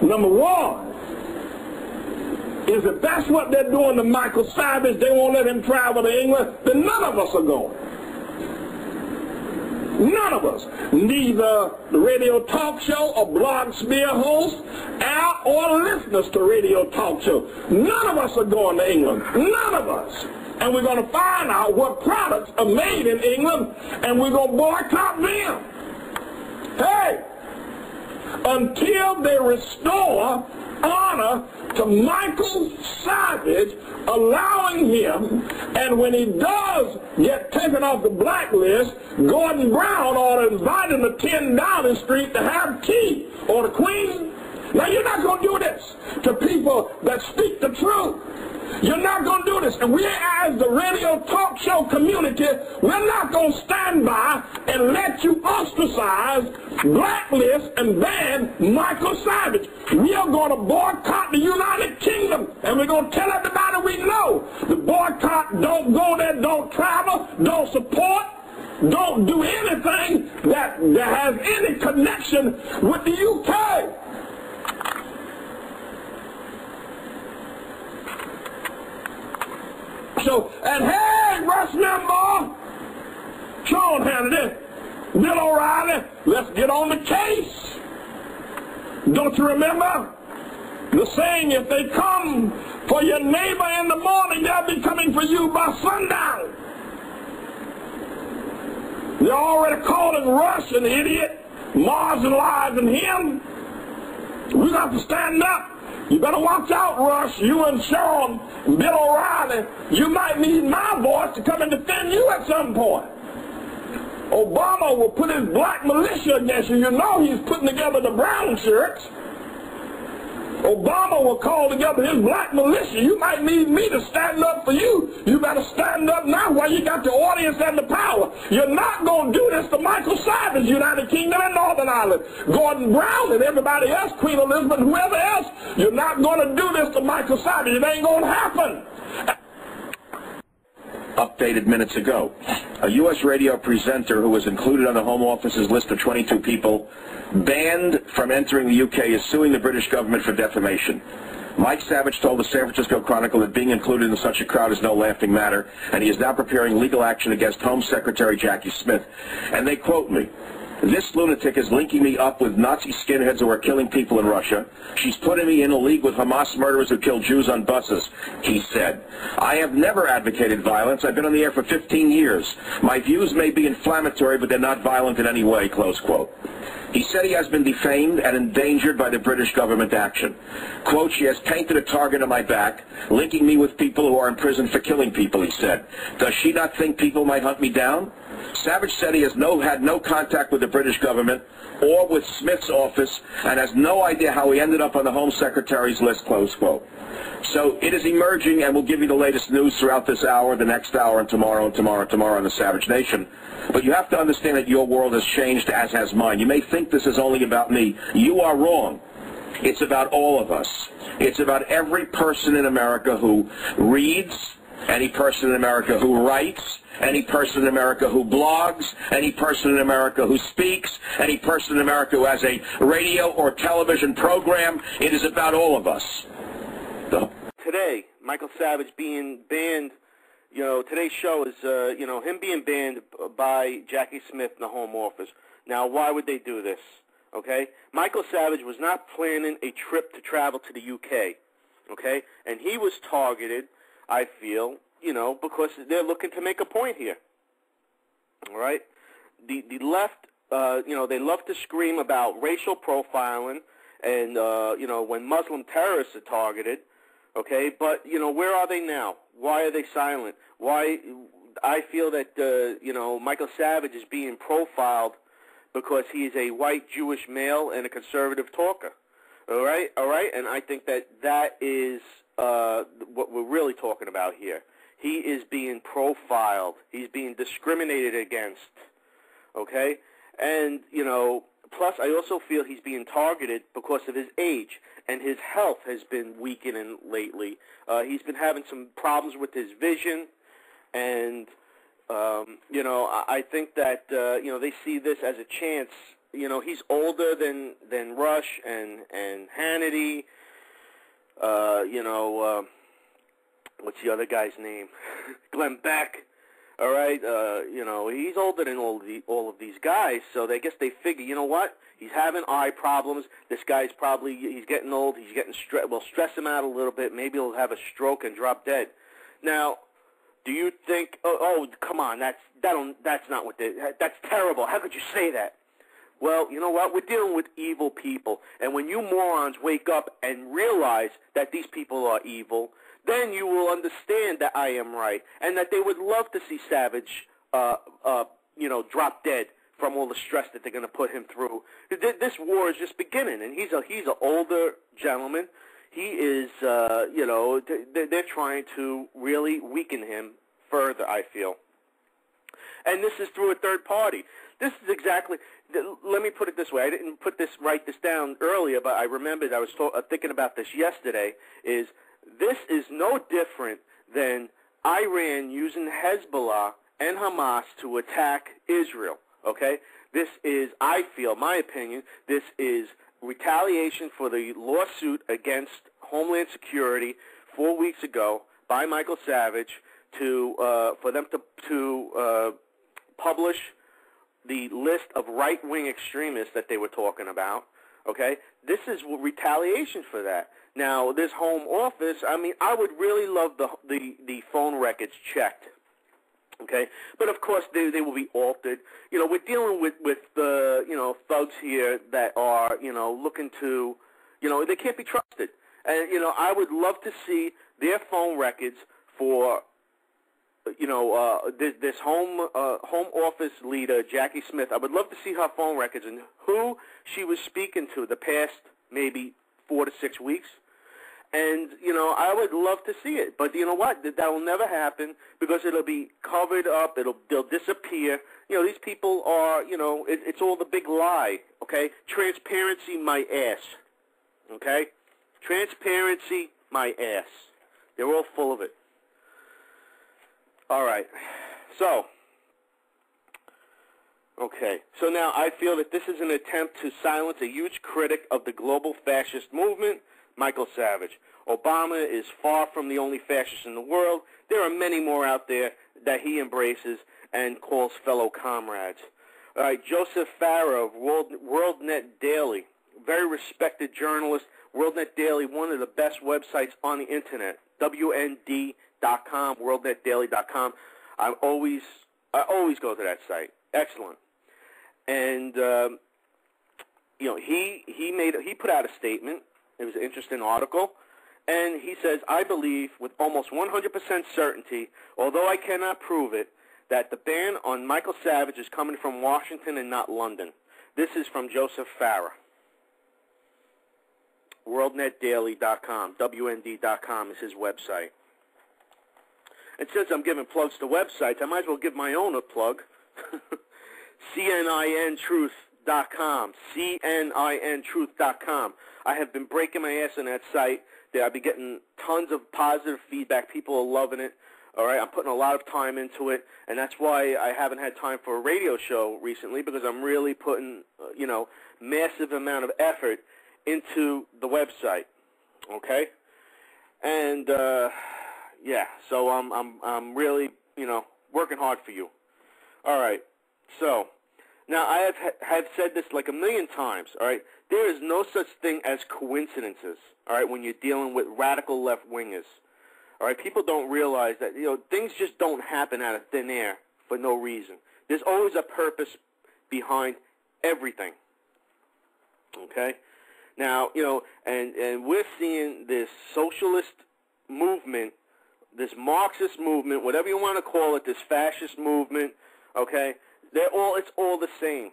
Number one is if that's what they're doing to Michael Savage, they won't let him travel to England, then none of us are going. None of us. Neither the radio talk show or blog smear host or listeners to radio talk show. None of us are going to England. None of us. And we're going to find out what products are made in England, and we're going to boycott them. Hey, until they restore honor to Michael Savage, allowing him, and when he does get taken off the blacklist, Gordon Brown ought to invite him to 10 Downing Street to have tea, or the Queen. Now, you're not going to do this to people that speak the truth. You're not going to do this. And we, as the radio talk show community, we're not going to stand by and let you ostracize, blacklist, and ban Michael Savage. We are going to boycott the United Kingdom, and we're going to tell everybody we know. The boycott, don't go there, don't travel, don't support, don't do anything that has any connection with the UK. So, and hey, Russ member, Sean Hannity, Bill O'Reilly, let's get on the case. Don't you remember the saying, if they come for your neighbor in the morning, they'll be coming for you by sundown. They're already calling Russ an idiot, marginalizing him. We got to stand up. You better watch out, Russ, you and Sean, Bill O'Reilly. You might need my voice to come and defend you at some point. Obama will put his black militia against you. You know he's putting together the brown shirts. Obama will call together his black militia. You might need me to stand up for you. You better stand up now while you got the audience and the power. You're not going to do this to Michael Savage, United Kingdom and Northern Ireland, Gordon Brown and everybody else, Queen Elizabeth, whoever else. You're not going to do this to Michael Savage. It ain't going to happen. Updated minutes ago, a U.S. radio presenter who was included on the Home Office's list of 22 people banned from entering the UK is suing the British government for defamation. Mike Savage told the San Francisco Chronicle that being included in such a crowd is no laughing matter, and he is now preparing legal action against Home Secretary Jackie Smith. And they quote me, "This lunatic is linking me up with Nazi skinheads who are killing people in Russia. She's putting me in a league with Hamas murderers who kill Jews on buses," he said. "I have never advocated violence. I've been on the air for 15 years. My views may be inflammatory, but they're not violent in any way," close quote. He said he has been defamed and endangered by the British government action. Quote, "She has painted a target on my back, linking me with people who are in prison for killing people," he said. "Does she not think people might hunt me down?" Savage said he has had no contact with the British government or with Smith's office and has no idea how he ended up on the Home Secretary's list, close quote. So it is emerging, and we'll give you the latest news throughout this hour, the next hour, and tomorrow on the Savage Nation. But you have to understand that your world has changed, as has mine. You may think this is only about me. You are wrong. It's about all of us. It's about every person in America who reads, any person in America who writes, any person in America who blogs, any person in America who speaks, any person in America who has a radio or television program. It is about all of us. Today, Michael Savage being banned, today's show is, him being banned by Jackie Smith in the Home Office. Now, why would they do this? Okay? Michael Savage was not planning a trip to travel to the UK. Okay? And he was targeted, I feel, because they're looking to make a point here. All right? The left, they love to scream about racial profiling and, when Muslim terrorists are targeted. Okay? But, where are they now? Why are they silent? Why? I feel that, Michael Savage is being profiled because he is a white Jewish male and a conservative talker. All right? And I think that is what we're really talking about here. He is being profiled. He's being discriminated against. Okay? And, plus I also feel he's being targeted because of his age, and his health has been weakening lately. He's been having some problems with his vision, and, I think that, they see this as a chance you know, he's older than Rush and Hannity. You know, what's the other guy's name? Glenn Beck. All right, you know, he's older than all of these guys, so I guess they figure, you know what? He's having eye problems. This guy's he's getting old. He's getting we'll stress him out a little bit. Maybe he'll have a stroke and drop dead. Now, do you think? Oh, come on, that's not what that's terrible. How could you say that? Well, you know what? We're dealing with evil people, and when you morons wake up and realize that these people are evil, then you will understand that I am right, and that they would love to see Savage, you know, drop dead from all the stress that they're going to put him through. This war is just beginning, and he's an older gentleman. He is, you know, they're trying to really weaken him further, I feel. And this is through a third party. This is exactly, let me put it this way. I didn't write this down earlier, but I remembered I was thinking about this yesterday, this is no different than Iran using Hezbollah and Hamas to attack Israel, okay? This is, I feel, my opinion, this is retaliation for the lawsuit against Homeland Security 4 weeks ago by Michael Savage for them to publish the list of right-wing extremists that they were talking about, okay? This is retaliation for that. Now, this Home Office, I mean, I would really love the phone records checked, okay? But, of course, they will be altered. You know, we're dealing with you know, thugs here that are, you know, looking to, you know, they can't be trusted. And, you know, I would love to see their phone records for, you know, this Home Office leader, Jackie Smith. I would love to see her phone records and who she was speaking to the past maybe 4 to 6 weeks. And, you know, I would love to see it. But you know what? That will never happen because it'll be covered up. They'll disappear. You know, these people are, you know, it's all the big lie, okay? Transparency, my ass, okay? Transparency, my ass. They're all full of it. All right. So, okay. So now I feel that this is an attempt to silence a huge critic of the global fascist movement, Michael Savage. Obama is far from the only fascist in the world. There are many more out there that he embraces and calls fellow comrades. All right, Joseph Farah of WorldNet Daily, very respected journalist. WorldNet Daily, one of the best websites on the internet. WND.com, WorldNetDaily.com. I always go to that site. Excellent. And you know, he put out a statement. It was an interesting article. And he says, I believe with almost 100% certainty, although I cannot prove it, that the ban on Michael Savage is coming from Washington and not London. This is from Joseph Farah. WorldNetDaily.com, WND.com is his website. And since I'm giving plugs to websites, I might as well give my own a plug. CNINTruth.com, CNINTruth.com. I have been breaking my ass on that site. I've been getting tons of positive feedback. People are loving it. All right, I'm putting a lot of time into it, and that's why I haven't had time for a radio show recently, because I'm really putting, you know, massive amount of effort into the website. Okay, and yeah, so I'm really, you know, working hard for you. All right, so now I have said this like a million times. All right, there is no such thing as coincidences. All right, when you're dealing with radical left-wingers. All right, people don't realize that, you know, things just don't happen out of thin air for no reason. There's always a purpose behind everything. Okay? Now, you know, and we're seeing this socialist movement, this Marxist movement, whatever you want to call it, this fascist movement, okay? It's all the same.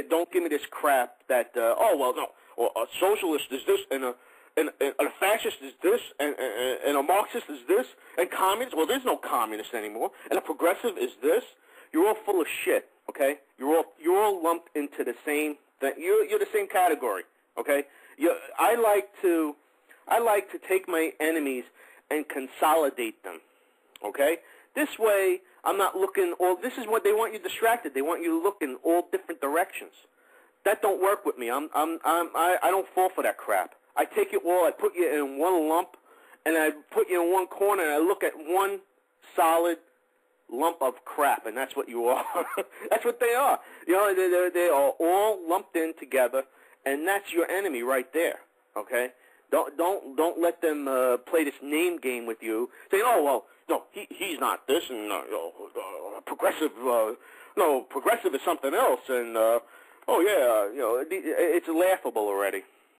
Don't give me this crap that, oh, well, no, or a socialist is this, and a fascist is this, and a Marxist is this, and communist, well, there's no communist anymore, and a progressive is this. You're all full of shit, okay? You're all lumped into the same thing. You're the same category, okay? I like to take my enemies and consolidate them, okay? This way, I'm not looking this is what they want you distracted. They want you to look in all different directions. That don't work with me. I don't fall for that crap. I take it all. I put you in one lump, and I put you in one corner, and I look at one solid lump of crap, and that's what you are. That's what they are. You know, they are all lumped in together, and that's your enemy right there. Okay. Don't let them play this name game with you. Saying, oh well, no, he's not this, and progressive. No, progressive is something else, and oh yeah, you know, it's laughable already.